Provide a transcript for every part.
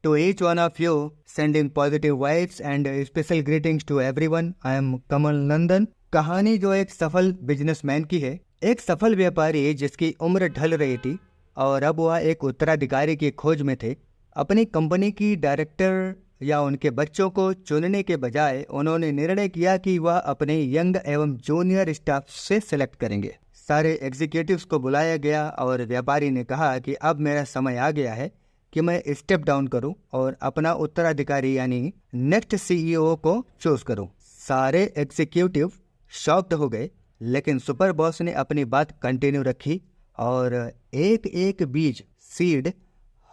To each one of you, sending positive vibes and special greetings to everyone. I am कमल नंदन। कहानी जो एक सफल businessman की है। एक सफल व्यापारी जिसकी उम्र ढल रही थी और अब वह एक उत्तराधिकारी की खोज में थे। अपनी कंपनी की डायरेक्टर या उनके बच्चों को चुनने के बजाय उन्होंने निर्णय किया कि वह अपने यंग एवं जूनियर स्टाफ से सिलेक्ट करेंगे। सारे एग्जीक्यूटिव्स को बुलाया गया और व्यापारी ने कहा कि अब मेरा समय आ गया है कि मैं स्टेप डाउन करूं और अपना उत्तराधिकारी यानी नेक्स्ट सीईओ को चूज करूं। सारे एग्जीक्यूटिव शॉक्ड हो गए, लेकिन सुपर बॉस ने अपनी बात कंटिन्यू रखी और एक एक बीज सीड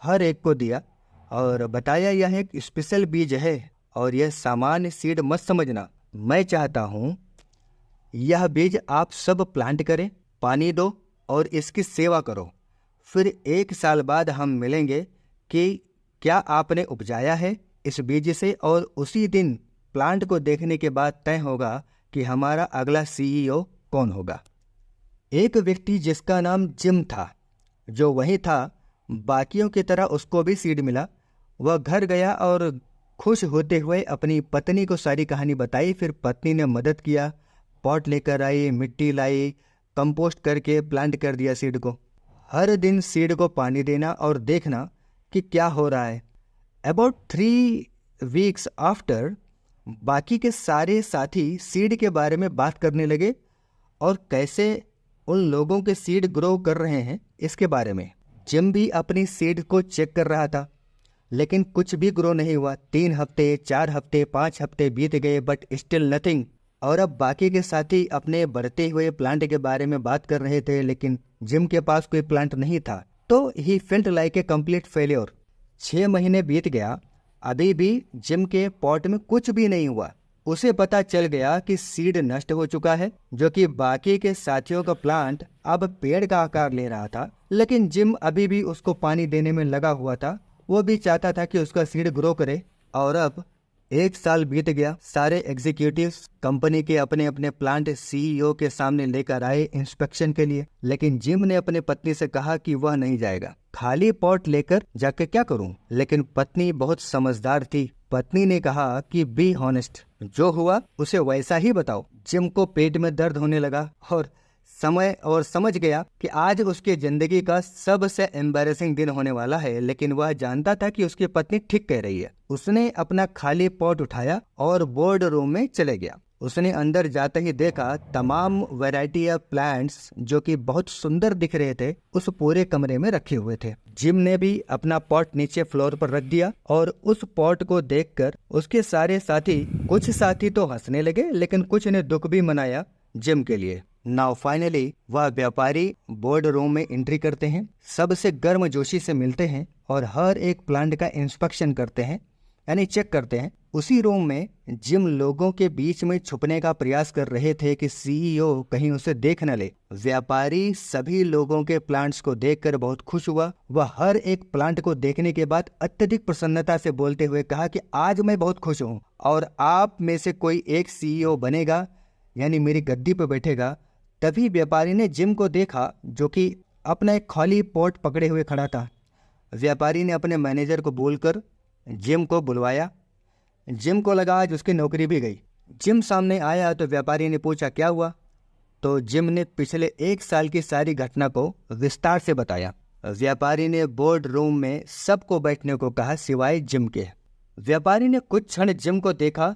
हर एक को दिया और बताया यह एक स्पेशल बीज है और यह सामान्य सीड मत समझना। मैं चाहता हूँ यह बीज आप सब प्लांट करें, पानी दो और इसकी सेवा करो। फिर 1 साल बाद हम मिलेंगे कि क्या आपने उपजाया है इस बीज से, और उसी दिन प्लांट को देखने के बाद तय होगा कि हमारा अगला सीईओ कौन होगा। एक व्यक्ति जिसका नाम जिम था, जो वही था, बाकियों की तरह उसको भी सीड मिला। वह घर गया और खुश होते हुए अपनी पत्नी को सारी कहानी बताई। फिर पत्नी ने मदद किया, पॉट लेकर आई, मिट्टी लाई, कंपोस्ट करके प्लांट कर दिया सीड को। हर दिन सीड को पानी देना और देखना कि क्या हो रहा है। अबाउट 3 वीक्स आफ्टर बाकी के सारे साथी सीड के बारे में बात करने लगे और कैसे उन लोगों के सीड ग्रो कर रहे हैं इसके बारे में। जिम भी अपनी सीड को चेक कर रहा था, लेकिन कुछ भी ग्रो नहीं हुआ। 3 हफ्ते, 4 हफ्ते, 5 हफ्ते बीत गए, बट स्टिल नथिंग। और अब बाकी के साथी अपने बढ़ते हुए प्लांट के बारे में बात कर रहे थे, लेकिन जिम के पास कोई प्लांट नहीं था। तो he felt like a complete failure. 6 महीने बीत गया, अभी भी जिम के पॉट में कुछ भी नहीं हुआ। उसे पता चल गया कि सीड नष्ट हो चुका है, जो कि बाकी के साथियों का प्लांट अब पेड़ का आकार ले रहा था। लेकिन जिम अभी भी उसको पानी देने में लगा हुआ था। वो भी चाहता था कि उसका सीड ग्रो करे। और अब 1 साल बीत गया। सारे एग्जीक्यूटिव्स कंपनी के अपने अपने प्लांट सीईओ के सामने लेकर आए इंस्पेक्शन के लिए, लेकिन जिम ने अपने पत्नी से कहा कि वह नहीं जाएगा। खाली पॉट लेकर जाकर क्या करूं? लेकिन पत्नी बहुत समझदार थी। पत्नी ने कहा कि बी हॉनेस्ट, जो हुआ उसे वैसा ही बताओ। जिम को पेट में दर्द होने लगा और समझ गया कि आज उसकी जिंदगी का सबसे एम्बैरेसिंग दिन होने वाला है। लेकिन वह जानता था कि उसकी पत्नी ठीक कह रही है। उसने अपना खाली पॉट उठाया और बोर्ड रूम में चले गया। उसने अंदर जाते ही देखा तमाम वैरायटी ऑफ प्लांट्स जो कि बहुत सुंदर दिख रहे थे उस पूरे कमरे में रखे हुए थे। जिम ने भी अपना पॉट नीचे फ्लोर पर रख दिया और उस पॉट को देखकर उसके सारे साथी, कुछ साथी तो हंसने लगे, लेकिन कुछ ने दुख भी मनाया जिम के लिए। नाउ फाइनली वह व्यापारी बोर्ड रूम में एंट्री करते हैं, सबसे गर्मजोशी से मिलते हैं और हर एक प्लांट का इंस्पेक्शन करते हैं, यानी चेक करते हैं। उसी रूम में जिम लोगों के बीच में छुपने का प्रयास कर रहे थे कि सीईओ कहीं उसे देख न ले। व्यापारी सभी लोगों के प्लांट्स को देखकर बहुत खुश हुआ। वह हर एक प्लांट को देखने के बाद अत्यधिक प्रसन्नता से बोलते हुए कहा कि आज मैं बहुत खुश हूँ और आप में से कोई एक सीईओ बनेगा, यानी मेरी गद्दी पर बैठेगा। तभी व्यापारी ने जिम को देखा, जो कि अपना एक खाली पॉट पकड़े हुए खड़ा था। व्यापारी ने अपने मैनेजर को बोलकर जिम को बुलवाया। जिम को लगा आज उसकी नौकरी भी गई। जिम सामने आया तो व्यापारी ने पूछा क्या हुआ, तो जिम ने पिछले 1 साल की सारी घटना को विस्तार से बताया। व्यापारी ने बोर्ड रूम में सबको बैठने को कहा सिवाय जिम के। व्यापारी ने कुछ क्षण जिम को देखा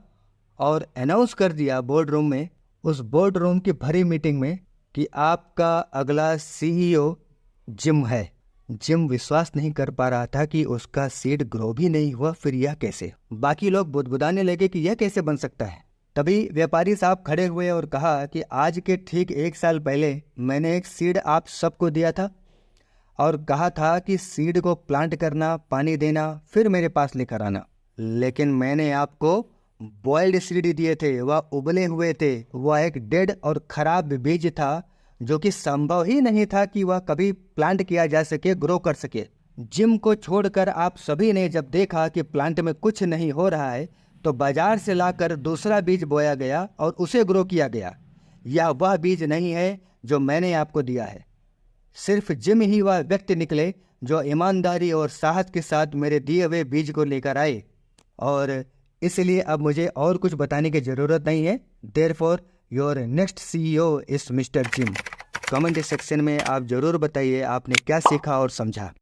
और अनाउंस कर दिया बोर्ड रूम में, उस बोर्ड रूम की भरी मीटिंग में, कि आपका अगला सीईओ जिम है। जिम विश्वास नहीं कर पा रहा था कि उसका सीड ग्रो भी नहीं हुआ, फिर यह कैसे? बाकी लोग बुदबुदाने लगे कि यह कैसे बन सकता है। तभी व्यापारी साहब खड़े हुए और कहा कि आज के ठीक 1 साल पहले मैंने एक सीड आप सबको दिया था और कहा था कि सीड को प्लांट करना, पानी देना, फिर मेरे पास लेकर आना। लेकिन मैंने आपको बॉइल्ड सीड दिए थे, वह उबले हुए थे। वह एक डेड और खराब बीज था जो कि संभव ही नहीं था कि वह कभी प्लांट किया जा सके, ग्रो कर सके। जिम को छोड़कर आप सभी ने जब देखा कि प्लांट में कुछ नहीं हो रहा है, तो बाजार से लाकर दूसरा बीज बोया गया और उसे ग्रो किया गया। यह वह बीज नहीं है जो मैंने आपको दिया है। सिर्फ जिम ही वह व्यक्ति निकले जो ईमानदारी और साहस के साथ मेरे दिए हुए बीज को लेकर आए, और इसलिए अब मुझे और कुछ बताने की ज़रूरत नहीं है। Therefore your next CEO is mister gym. Comment section में आप ज़रूर बताइए आपने क्या सीखा और समझा।